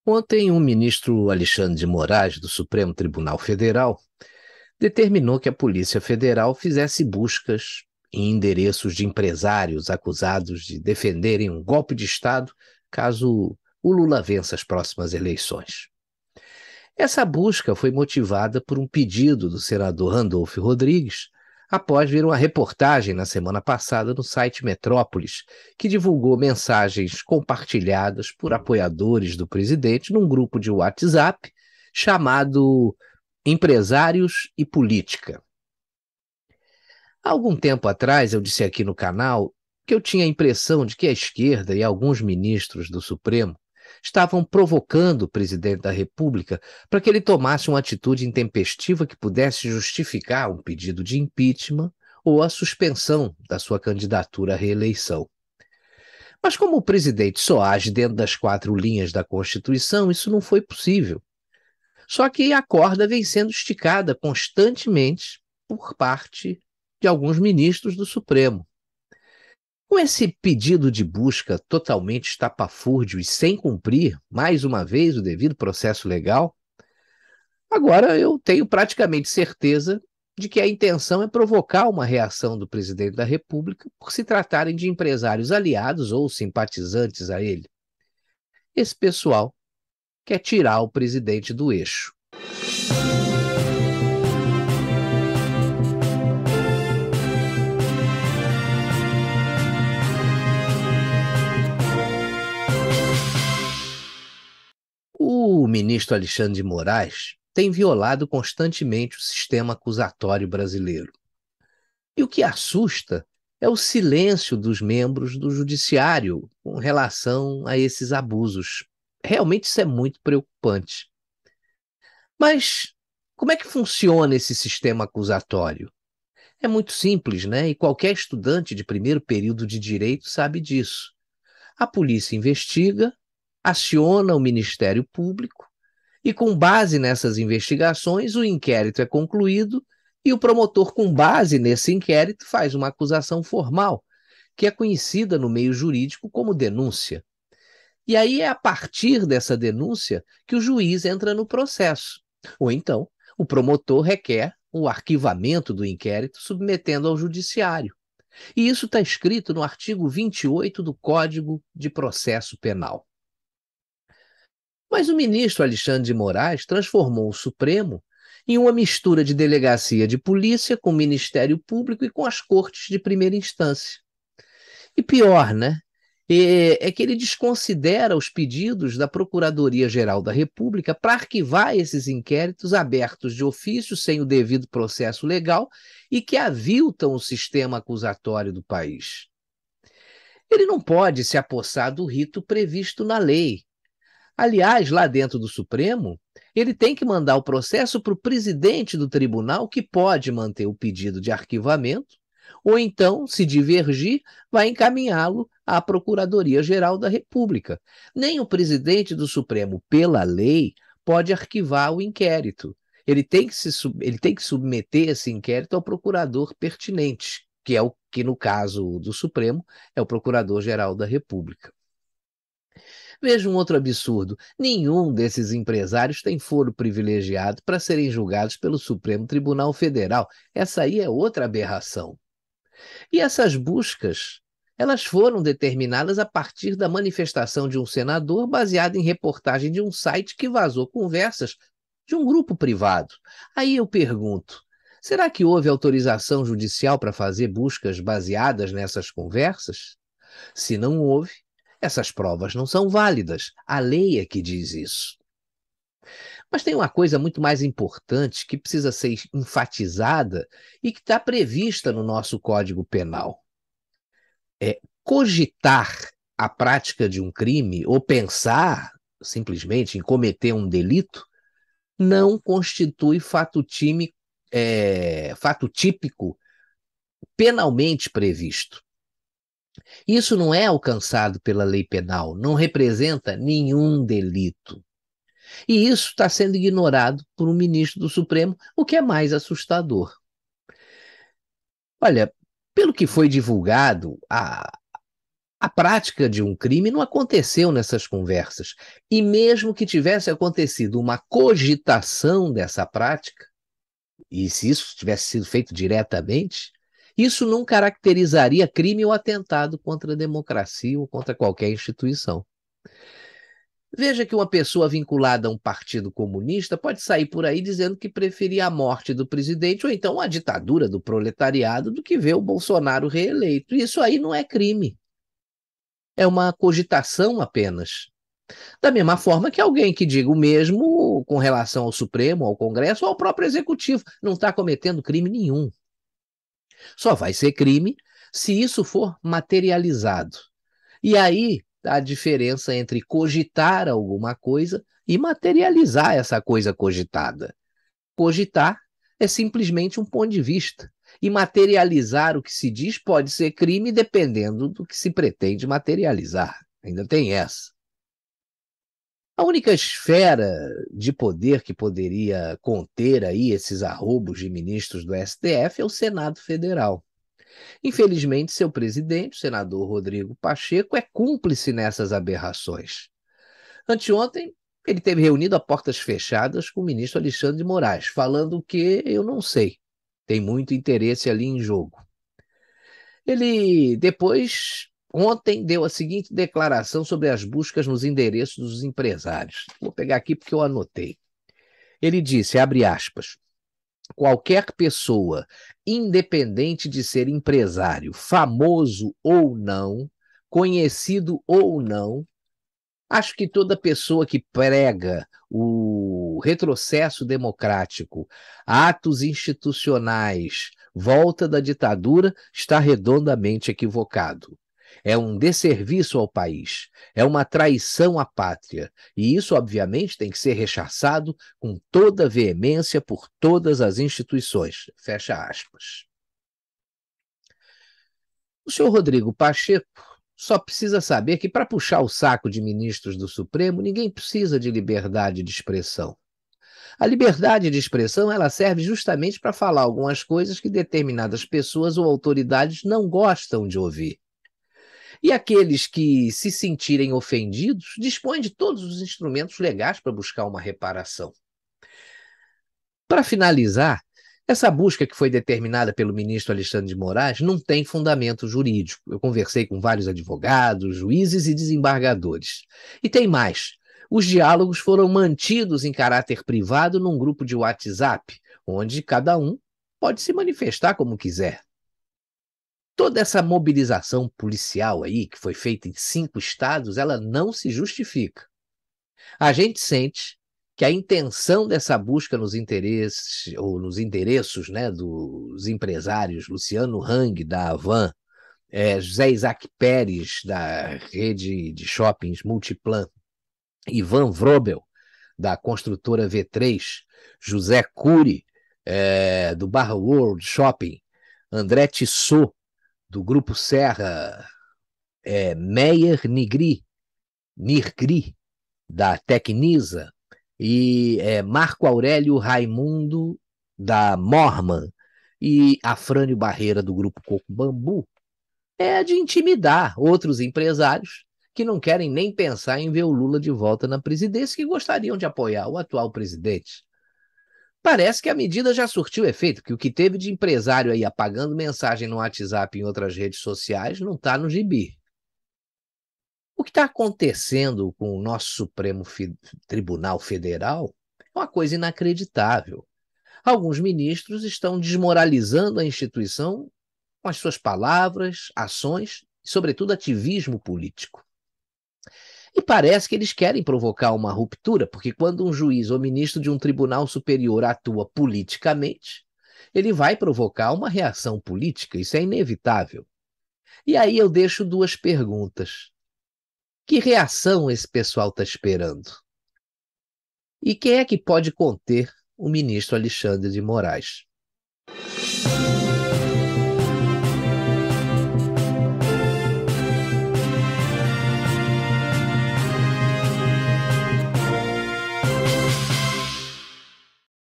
Ontem, o ministro Alexandre de Moraes, do Supremo Tribunal Federal, determinou que a Polícia Federal fizesse buscas em endereços de empresários acusados de defenderem um golpe de Estado caso o Lula vença as próximas eleições. Essa busca foi motivada por um pedido do senador Randolfo Rodrigues, após ver uma reportagem na semana passada no site Metrópolis, que divulgou mensagens compartilhadas por apoiadores do presidente num grupo de WhatsApp chamado Empresários e Política. Há algum tempo atrás, eu disse aqui no canal que eu tinha a impressão de que a esquerda e alguns ministros do Supremo estavam provocando o presidente da República para que ele tomasse uma atitude intempestiva que pudesse justificar um pedido de impeachment ou a suspensão da sua candidatura à reeleição. Mas como o presidente só age dentro das 4 linhas da Constituição, isso não foi possível. Só que a corda vem sendo esticada constantemente por parte de alguns ministros do Supremo. Com esse pedido de busca totalmente estapafúrdio e sem cumprir, mais uma vez, o devido processo legal, agora eu tenho praticamente certeza de que a intenção é provocar uma reação do presidente da República por se tratarem de empresários aliados ou simpatizantes a ele. Esse pessoal quer tirar o presidente do eixo. O ministro Alexandre de Moraes tem violado constantemente o sistema acusatório brasileiro. E o que assusta é o silêncio dos membros do judiciário com relação a esses abusos. Realmente isso é muito preocupante. Mas como é que funciona esse sistema acusatório? É muito simples, né? E qualquer estudante de primeiro período de direito sabe disso. A polícia investiga, aciona o Ministério Público e, com base nessas investigações, o inquérito é concluído e o promotor, com base nesse inquérito, faz uma acusação formal, que é conhecida no meio jurídico como denúncia. E aí é a partir dessa denúncia que o juiz entra no processo. Ou então, o promotor requer o arquivamento do inquérito, submetendo ao judiciário. E isso está escrito no artigo 28 do Código de Processo Penal. Mas o ministro Alexandre de Moraes transformou o Supremo em uma mistura de delegacia de polícia com o Ministério Público e com as cortes de primeira instância. E pior, né? É que ele desconsidera os pedidos da Procuradoria-Geral da República para arquivar esses inquéritos abertos de ofício sem o devido processo legal e que aviltam o sistema acusatório do país. Ele não pode se apossar do rito previsto na lei. Aliás, lá dentro do Supremo, ele tem que mandar o processo para o presidente do tribunal, que pode manter o pedido de arquivamento, ou então, se divergir, vai encaminhá-lo à Procuradoria-Geral da República. Nem o presidente do Supremo, pela lei, pode arquivar o inquérito. Ele tem que submeter esse inquérito ao procurador pertinente, que é o que, no caso do Supremo, é o Procurador-Geral da República. Veja um outro absurdo: nenhum desses empresários tem foro privilegiado para serem julgados pelo Supremo Tribunal Federal. Essa aí é outra aberração. E essas buscas, elas foram determinadas a partir da manifestação de um senador baseada em reportagem de um site que vazou conversas de um grupo privado. Aí eu pergunto, será que houve autorização judicial para fazer buscas baseadas nessas conversas? Se não houve, essas provas não são válidas. A lei é que diz isso. Mas tem uma coisa muito mais importante que precisa ser enfatizada e que está prevista no nosso Código Penal. É cogitar a prática de um crime ou pensar simplesmente em cometer um delito não constitui fato típico penalmente previsto. Isso não é alcançado pela lei penal, não representa nenhum delito. E isso está sendo ignorado por um ministro do Supremo, o que é mais assustador. Olha, pelo que foi divulgado, A prática de um crime não aconteceu nessas conversas. E mesmo que tivesse acontecido uma cogitação dessa prática, e se isso tivesse sido feito diretamente, isso não caracterizaria crime ou atentado contra a democracia ou contra qualquer instituição. Veja que uma pessoa vinculada a um partido comunista pode sair por aí dizendo que preferia a morte do presidente ou então a ditadura do proletariado do que ver o Bolsonaro reeleito. Isso aí não é crime. É uma cogitação apenas. Da mesma forma que alguém que diga o mesmo com relação ao Supremo, ao Congresso ou ao próprio Executivo, não está cometendo crime nenhum. Só vai ser crime se isso for materializado. E aí a diferença entre cogitar alguma coisa e materializar essa coisa cogitada. Cogitar é simplesmente um ponto de vista. E materializar o que se diz pode ser crime dependendo do que se pretende materializar. Ainda tem essa. A única esfera de poder que poderia conter aí esses arroubos de ministros do STF é o Senado Federal. Infelizmente, seu presidente, o senador Rodrigo Pacheco, é cúmplice nessas aberrações. Anteontem, ele teve reunido a portas fechadas com o ministro Alexandre de Moraes, falando o que eu não sei. Tem muito interesse ali em jogo. Ele depois, ontem, deu a seguinte declaração sobre as buscas nos endereços dos empresários. Vou pegar aqui porque eu anotei. Ele disse, abre aspas, qualquer pessoa, independente de ser empresário, famoso ou não, conhecido ou não, acho que toda pessoa que prega o retrocesso democrático, atos institucionais, volta da ditadura, está redondamente equivocado. É um desserviço ao país, é uma traição à pátria, e isso, obviamente, tem que ser rechaçado com toda veemência por todas as instituições. Fecha aspas. O senhor Rodrigo Pacheco só precisa saber que, para puxar o saco de ministros do Supremo, ninguém precisa de liberdade de expressão. A liberdade de expressão ela serve justamente para falar algumas coisas que determinadas pessoas ou autoridades não gostam de ouvir. E aqueles que se sentirem ofendidos dispõem de todos os instrumentos legais para buscar uma reparação. Para finalizar, essa busca que foi determinada pelo ministro Alexandre de Moraes não tem fundamento jurídico. Eu conversei com vários advogados, juízes e desembargadores. E tem mais. Os diálogos foram mantidos em caráter privado num grupo de WhatsApp, onde cada um pode se manifestar como quiser. Toda essa mobilização policial aí, que foi feita em 5 estados, ela não se justifica. A gente sente que a intenção dessa busca nos interesses, ou nos endereços, né, dos empresários, Luciano Hang, da Havan, José Isaac Pérez, da rede de shoppings Multiplan, Ivan Vrobel, da construtora V3, José Cury, do Barra World Shopping, André Tissot, do Grupo Serra, Meyer Nigri, da Tecnisa, e Marco Aurélio Raimundo, da Morman, e Afrânio Barreira, do Grupo Coco Bambu, é de intimidar outros empresários que não querem nem pensar em ver o Lula de volta na presidência, que gostariam de apoiar o atual presidente. Parece que a medida já surtiu efeito, que o que teve de empresário aí apagando mensagem no WhatsApp e em outras redes sociais não está no gibi. O que está acontecendo com o nosso Supremo Tribunal Federal é uma coisa inacreditável. Alguns ministros estão desmoralizando a instituição com as suas palavras, ações e, sobretudo, ativismo político. E parece que eles querem provocar uma ruptura, porque quando um juiz ou ministro de um tribunal superior atua politicamente, ele vai provocar uma reação política, isso é inevitável. E aí eu deixo 2 perguntas. Que reação esse pessoal está esperando? E quem é que pode conter o ministro Alexandre de Moraes?